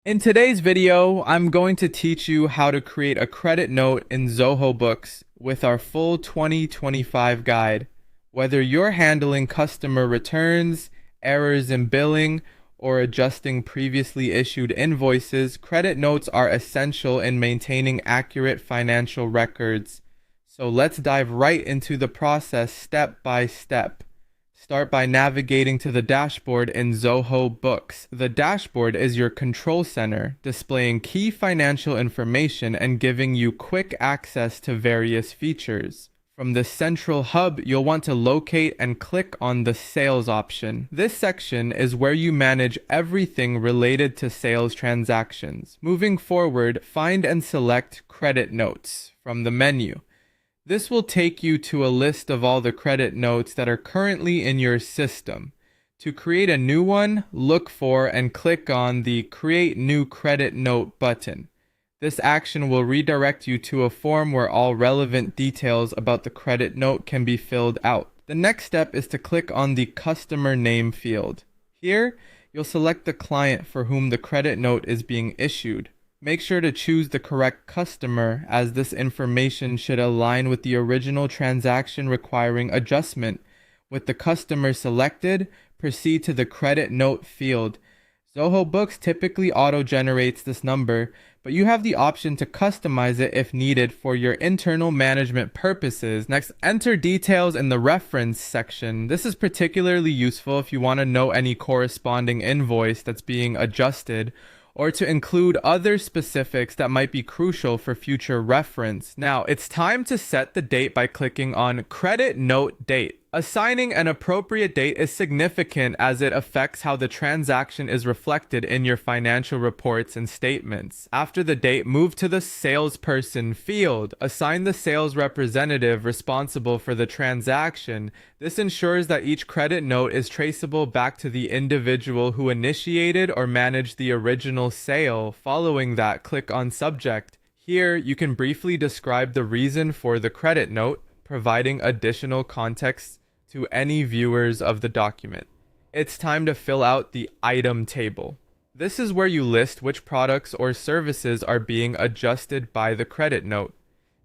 In today's video, I'm going to teach you how to create a credit note in Zoho Books with our full 2025 guide. Whether you're handling customer returns, errors in billing, or adjusting previously issued invoices, credit notes are essential in maintaining accurate financial records. So let's dive right into the process step by step. Start by navigating to the dashboard in Zoho Books. The dashboard is your control center, displaying key financial information and giving you quick access to various features. From the central hub, you'll want to locate and click on the Sales option. This section is where you manage everything related to sales transactions. Moving forward, find and select Credit Notes from the menu. This will take you to a list of all the credit notes that are currently in your system. To create a new one, look for and click on the Create New Credit Note button. This action will redirect you to a form where all relevant details about the credit note can be filled out. The next step is to click on the Customer Name field. Here, you'll select the client for whom the credit note is being issued. Make sure to choose the correct customer, as this information should align with the original transaction requiring adjustment. With the customer selected, proceed to the credit note field. Zoho Books typically auto-generates this number, but you have the option to customize it if needed for your internal management purposes. Next, enter details in the reference section. This is particularly useful if you want to know any corresponding invoice that's being adjusted, or to include other specifics that might be crucial for future reference. Now, it's time to set the date by clicking on Credit Note Date. Assigning an appropriate date is significant as it affects how the transaction is reflected in your financial reports and statements. After the date, move to the Salesperson field. Assign the sales representative responsible for the transaction. This ensures that each credit note is traceable back to the individual who initiated or managed the original sale. Following that, click on Subject. Here, you can briefly describe the reason for the credit note, providing additional context to any viewers of the document. It's time to fill out the item table. This is where you list which products or services are being adjusted by the credit note.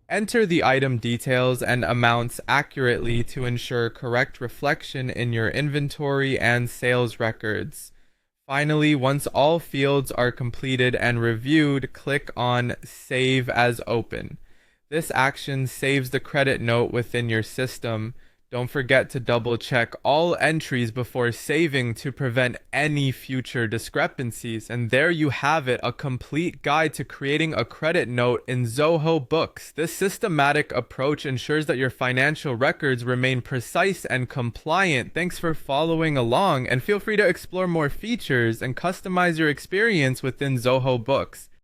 Enter the item details and amounts accurately to ensure correct reflection in your inventory and sales records. Finally, once all fields are completed and reviewed, click on Save as Open. This action saves the credit note within your system. Don't forget to double check all entries before saving to prevent any future discrepancies. And there you have it, a complete guide to creating a credit note in Zoho Books. This systematic approach ensures that your financial records remain precise and compliant. Thanks for following along, and feel free to explore more features and customize your experience within Zoho Books.